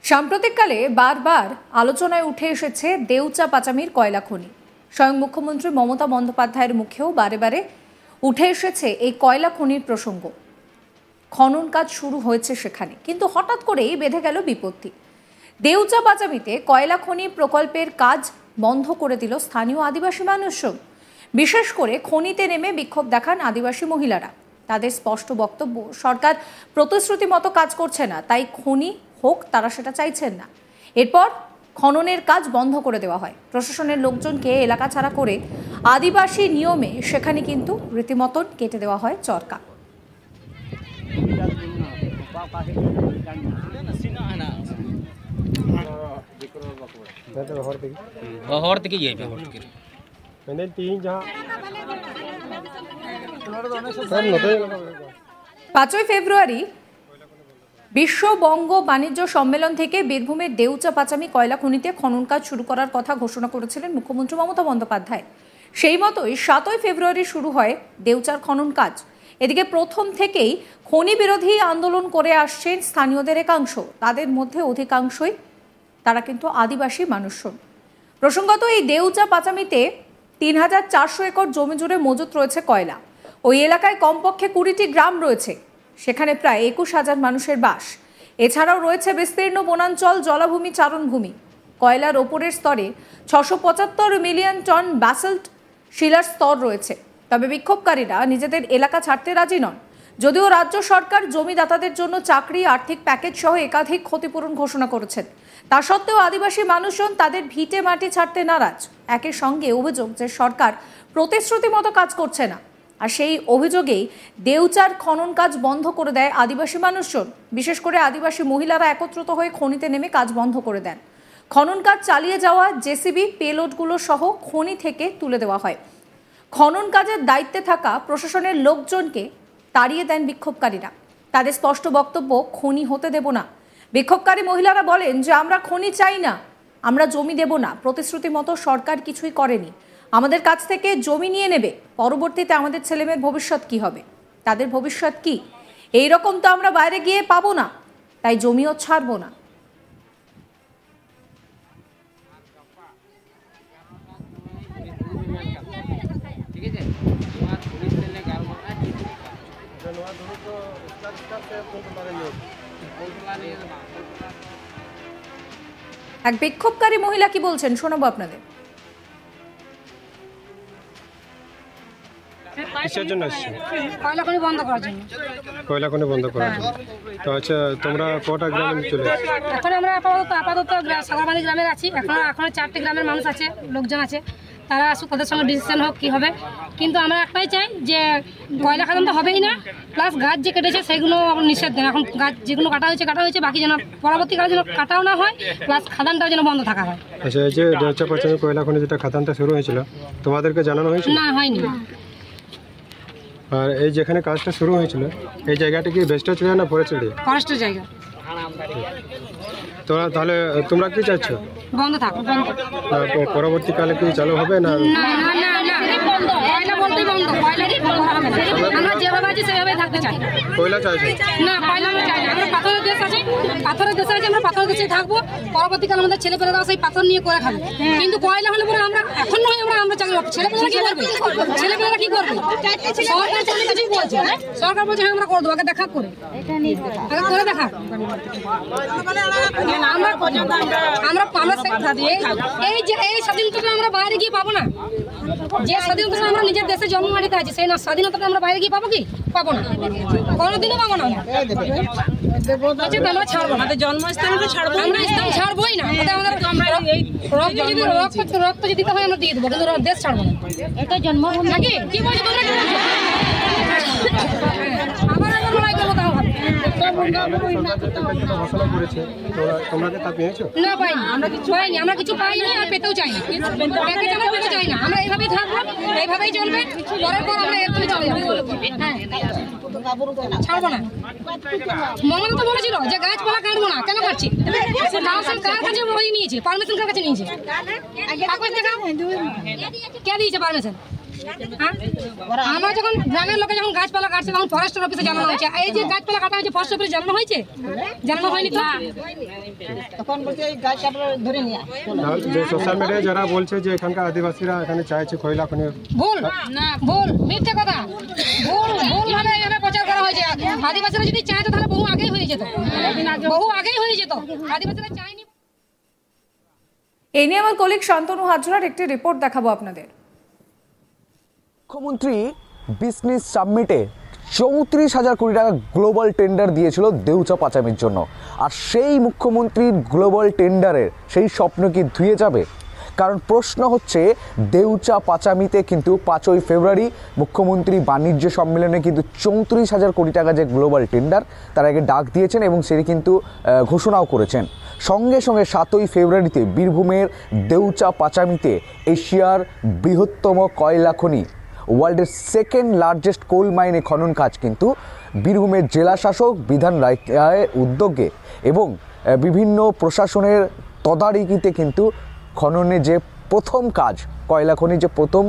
সাম্প্রতিককালে বারবার আলোচনায় উঠে এসেছে দেউচা পাচামির কয়লা খনি। স্বয়ং মুখ্যমন্ত্রী মমতা বন্দ্যোপাধ্যায়ের মুখেও বারে বারে উঠে এসেছে এই কয়লা খনির প্রসঙ্গ। খনন কাজ শুরু হয়েছে সেখানে, কিন্তু হঠাৎ করেই বেঁধে গেল বিপত্তি। দেউচা পাচামিতে কয়লা খনি প্রকল্পের কাজ বন্ধ করে দিল স্থানীয় আদিবাসী মানুষজন। বিশেষ করে খনিতে নেমে বিক্ষোভ দেখান আদিবাসী মহিলারা। তাদের স্পষ্ট বক্তব্য, সরকার প্রতিশ্রুতি মতো কাজ করছে না, তাই খনি হোক তারা সেটা চাইছেন না। এরপর খননের কাজ বন্ধ করে দেওয়া হয়। প্রশাসনের লোকজনকে এলাকা ছাড়া করে আদিবাসী নিয়মে সেখানে কিন্তু রীতিমতন কেটে দেওয়া হয় চরকা। পাঁচই ফেব্রুয়ারি বিশ্ব বঙ্গ বাণিজ্য সম্মেলন থেকে বীরভূমের দেউচা পাচামি কয়লা খনিতে খনন কাজ শুরু করার কথা ঘোষণা করেছিলেন মুখ্যমন্ত্রী মমতা বন্দ্যোপাধ্যায়। সেই মতোই 7ই ফেব্রুয়ারি শুরু হয় দেউচার খনন কাজ। এদিকে প্রথম থেকেই খনি বিরোধী আন্দোলন করে আসছেন স্থানীয়দের একাংশ। তাদের মধ্যে অধিকাংশই তারা কিন্তু আদিবাসী মানুষজন। প্রসঙ্গত, এই দেউচা পাচামিতে 3400 একর জমি জুড়ে মজুত রয়েছে কয়লা। ওই এলাকায় কমপক্ষে 20টি গ্রাম রয়েছে, সেখানে প্রায় 21,000 মানুষের বাস। এছাড়াও রয়েছে বিস্তীর্ণ বনাঞ্চল, জলাভূমি, চারণভূমি। কয়লার ওপরের স্তরে 675 মিলিয়ন টন ব্যাসল্ট শিলার স্তর রয়েছে। তবে বিক্ষোভকারীরা নিজেদের এলাকা ছাড়তে রাজি নন। যদিও রাজ্য সরকার জমিদাতাদের জন্য চাকরি, আর্থিক প্যাকেজ সহ একাধিক ক্ষতিপূরণ ঘোষণা করেছেন, তা সত্ত্বেও আদিবাসী মানুষজন তাদের ভিটে মাটি ছাড়তে নারাজ। একই সঙ্গে অভিযোগ যে সরকার প্রতিশ্রুতি মতো কাজ করছে না, আর সেই অভিযোগেই দেউচার খনন কাজ বন্ধ করে দেয় আদিবাসী মানুষজন। বিশেষ করে আদিবাসী মহিলারা একত্রিত হয়ে খনিতে নেমে কাজ বন্ধ করে দেন। খনন কাজ চালিয়ে যাওয়া জেসিবি পেলোডগুলো সহ খনি থেকে তুলে দেওয়া হয়। খনন কাজের দায়িত্বে থাকা প্রশাসনের লোকজনকে তাড়িয়ে দেন বিক্ষোভকারীরা। তাদের স্পষ্ট বক্তব্য, খনি হতে দেব না। বিক্ষোভকারী মহিলারা বলেন যে আমরা খনি চাই না, আমরা জমি দেব না। প্রতিশ্রুতি মতো সরকার কিছুই করেনি, আমাদের কাছ থেকে জমি নিয়ে নেবে। পরবর্তীতে আমাদের ছেলেমেয়ের ভবিষ্যৎ কি হবে, তাদের ভবিষ্যৎ কি, এই রকম তো আমরা বাইরে গিয়ে পাবো না, তাই জমিও ছাড়বো না। এক বিক্ষোভকারী মহিলা কি বলছেন শোনাবো আপনাদের। কিসের জন্য আসছে? কয়লা খনি বন্ধ করার জন্য। কয়লা খনি বন্ধ করার জন্য। তো আচ্ছা, তোমরা কটা গ্রামে চলে এসেছো? এখন আমরা আপাতত সাগাবাড়ি গ্রামের আছি। এখন 4টে গ্রামের মানুষ আছে, লোকজন আছে, তারা আসুক, তাদের সঙ্গে ডিসিশন হোক কী হবে। কিন্তু আমরা একটাই চাই যে কয়লা খাদান তো হবেই না, প্লাস গাছ যে কেটেছে সেগুলো নিষেধ দেন। এখন গাছ যেগুলো কাটা হয়েছে, বাকি যেন পরবর্তীকালে যেন কাটাও না হয়, প্লাস খাদানটাও যেন বন্ধ থাকা হয়। আচ্ছা, এই যে দেউচা পাচামি কয়লা খনি যেটা খাদানটা শুরু হয়েছিল, তোমাদেরকে জানানো হয়েছিল? না, হয়নি। আর এই যেখানে কাজটা শুরু হয়েছিল, এই জায়গাটা কি বেস্টার ছিল না ফরেস্টের ফরেস্টের জায়গা? তাহলে তোমরা কি চাচ্ছ? বন্ধ থাক। পরবর্তীকালে কি চালু হবে না? আমরা যেভাবে আছি সেভাবে থাকতে চাই। কয়লা চাইছি না, কয়লা আমরা চাই না। আমরা পাথরের দেশ আছি, আমরা পাথরের দেশে থাকবো। পরবর্তীকালে আমাদের ছেলেপেলেরাও সেই পাথর নিয়ে করে খাবে। কিন্তু কয়লা হলে পরে আমরা এখন নয়, আমরা চাকরি পাবো। ছেলেপেলেরা কি করবে? সরকার চাকরি কিছুই বলছে, সরকার বলছে হ্যাঁ আমরা করে দেবো, আগে দেখা করে দেখা। এই স্বাধীনতাটা আমরা বাইরে গিয়ে পাবো না। যে স্বাধীনতা আমরা নিজের দেশে জন্ম মাটিতে আছি, সেই স্বাধীনতাটা আমরা বাইরে গিয়ে পাবো কি? পাবো না, কোনোদিনও পাবো না। আমরা ছাড়বো না, জন্মস্থানটা ছাড়বো, আমরা স্থান ছাড়বোই না। রক্ত যদি দিতে হয় আমরা দিয়ে দেবো, কিন্তু দেশ ছাড়বো না। এটা জন্মভূমি নাকি কি বলছো তোমরা? আবার লড়াই করবো তাও না, পাইনি, আমরা কিছু পাইনি আর পেতেও চাই না। আমরা এইভাবেই থাকবো, এইভাবেই চলবে। পরের পর আমরা এরকমই চলে যাবো, ছাড়বো না। মমতা তো বলেছিল যে গাছপালা কাটবো না, কেন কাটছি? কার কাছে নিয়েছে পারমিশন? কার কাছে নিয়েছে? কে দিয়েছে পারমিশন? হ্যাঁ? আমার যখন গ্রামের লোকে যখন গাছপালা কাটছে তখন ফরেস্টের অফিসে জানানো হয়েছে, এই যে গাছপালা কাটা হয়েছে ফরেস্ট অফিসে জানানো হয়েছে? জানানো হয়নি তো। তখন বলছে এই গাছ কাটা ধরে নিয়ে যে সোশ্যাল মিডিয়ায় যারা বলছে যে এখানকার আদিবাসীরা এখানে চাইছে কয়লা খনি, ভুল ভুল মিথ্যে কথা, ভুল ভুল ভাবে এখানে প্রচার করা হয়েছে। আদিবাসীরা যদি চাইতো তাহলে বহু আগেই হয়ে যেত, বহু আগেই হয়ে যেত। আদিবাসীরা চায়নি। এই নিয়ে আমার কলিগ শান্তনু হাজরার একটি রিপোর্ট দেখাবো আপনাদের। মুখ্যমন্ত্রী বিজনেস সাবমিটে 34,000 কোটি টাকা গ্লোবাল টেন্ডার দিয়েছিল দেউচা পাচামির জন্য। আর সেই মুখ্যমন্ত্রীর গ্লোবাল টেন্ডারের সেই স্বপ্ন কি ধুয়ে যাবে? কারণ প্রশ্ন হচ্ছে, দেউচা পাচামিতে কিন্তু 5ই ফেব্রুয়ারি মুখ্যমন্ত্রী বাণিজ্য সম্মেলনে কিন্তু 34,000 কোটি টাকা যে গ্লোবাল টেন্ডার তার আগে ডাক দিয়েছেন এবং সেটি কিন্তু ঘোষণাও করেছেন। সঙ্গে সঙ্গে 7ই ফেব্রুয়ারিতে বীরভূমের দেউচা পাচামিতে এশিয়ার বৃহত্তম কয়লা খনি, ওয়ার্ল্ডের সেকেন্ড লার্জেস্ট কোল মাইনে খনন কাজ কিন্তু বীরভূমের জেলা শাসক বিধান রায়ের উদ্যোগে এবং বিভিন্ন প্রশাসনের তদারকিতে কিন্তু খননে যে প্রথম কাজ, কয়লা খনির যে প্রথম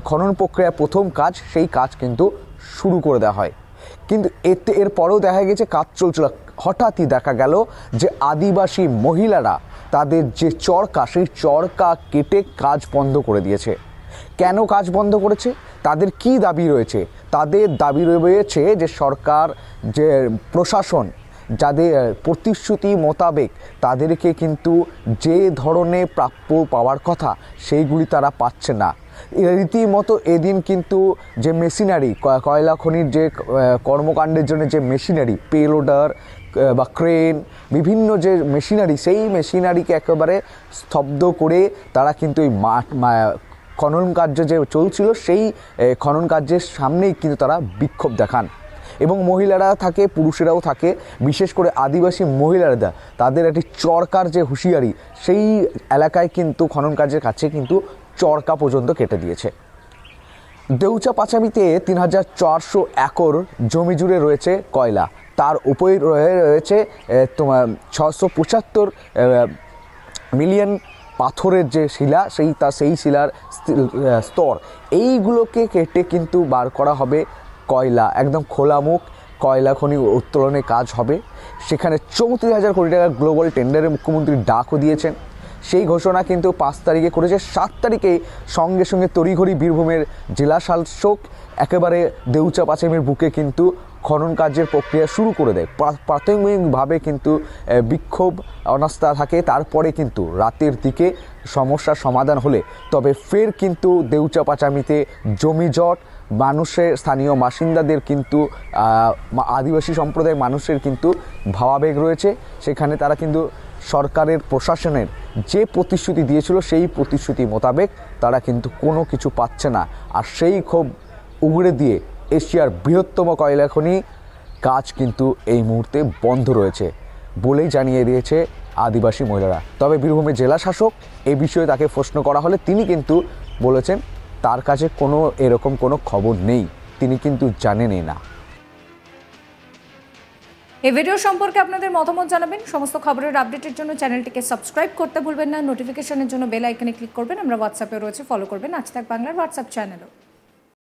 খনন প্রক্রিয়া প্রথম কাজ, সেই কাজ কিন্তু শুরু করে দেওয়া হয়। কিন্তু এরপরেও দেখা গেছে কাজ চলছিল, হঠাৎই দেখা গেল যে আদিবাসী মহিলারা তাদের যে চরকা, সেই চরকা কেটে কাজ বন্ধ করে দিয়েছে। কেন কাজ বন্ধ করেছে? তাদের কি দাবি রয়েছে? তাদের দাবি রয়েছে যে সরকার, যে প্রশাসন যাদের প্রতিশ্রুতি মোতাবেক তাদেরকে কিন্তু যে ধরনের প্রাপ্য পাওয়ার কথা সেইগুলি তারা পাচ্ছে না। রীতিমতো এদিন কিন্তু যে মেশিনারি, কয়লা খনির যে কর্মকাণ্ডের জন্য যে মেশিনারি, পেলোডার বা ক্রেন, বিভিন্ন যে মেশিনারি, সেই মেশিনারিকে একেবারে স্তব্ধ করে তারা কিন্তু এই খনন কার্য যে চলছিল সেই খনন কার্যের সামনেই কিন্তু তারা বিক্ষোভ দেখান। এবং মহিলারা থাকে, পুরুষেরাও থাকে, বিশেষ করে আদিবাসী মহিলারা তাদের একটি চরকার যে হুঁশিয়ারি, সেই এলাকায় কিন্তু খনন কার্যের কাছে কিন্তু চরকা পর্যন্ত কেটে দিয়েছে। দেউচা পাচামিতে 3,400 একর জমি জুড়ে রয়েছে কয়লা, তার উপরে রয়েছে তোমার 675 মিলিয়ন পাথরের যে শিলা, সেই শিলার স্তর। এইগুলোকে কেটে কিন্তু বার করা হবে কয়লা, একদম খোলামুখ কয়লা খনি উত্তোলনের কাজ হবে। সেখানে 34,000 কোটি টাকা গ্লোবাল টেন্ডারে মুখ্যমন্ত্রী ডাকও দিয়েছেন। সেই ঘোষণা কিন্তু 5 তারিখে করেছে। 7 তারিখে সঙ্গে সঙ্গে তড়িঘড়ি বীরভূমের জেলা শাসক একেবারে দেউচা পাচামির বুকে কিন্তু খনন কার্যের প্রক্রিয়া শুরু করে দেয়। প্রাথমিকভাবে কিন্তু বিক্ষোভ অনাস্থা থাকে, তারপরে কিন্তু রাতের দিকে সমস্যার সমাধান হলে তবে ফের কিন্তু দেউচা পাচামিতে জমি জট, মানুষের, স্থানীয় বাসিন্দাদের কিন্তু আদিবাসী সম্প্রদায়ের মানুষের কিন্তু ভাবাবেগ রয়েছে। সেখানে তারা কিন্তু সরকারের প্রশাসনের যে প্রতিশ্রুতি দিয়েছিল সেই প্রতিশ্রুতি মোতাবেক তারা কিন্তু কোনো কিছু পাচ্ছে না। আর সেই ক্ষোভ উগড়ে দিয়ে এশিয়ার বৃহত্তম কয়লা খনি কাজ কিন্তু এই মুহূর্তে বন্ধ রয়েছে বলেই জানিয়ে দিয়েছে আদিবাসী মহিলারা। তবে বীরভূমের জেলা শাসক এ বিষয়ে তাকে প্রশ্ন করা হলে তিনি কিন্তু বলেছেন তার কাছে কোনো এরকম কোনো খবর নেই, তিনি কিন্তু জানেনই না। এই ভিডিও সম্পর্কে আপনাদের মতামত জানাবেন। সমস্ত খবরের আপডেটের জন্য চ্যানেলটিকে সাবস্ক্রাইব করতে ভুলবেন না। নোটিফিকেশনের জন্য বেল আইকনে ক্লিক করবেন। আমরা হোয়াটসঅ্যাপে রয়েছে, ফলো করবেন আজ তাক বাংলার হোয়াটসঅ্যাপ চ্যানেলও।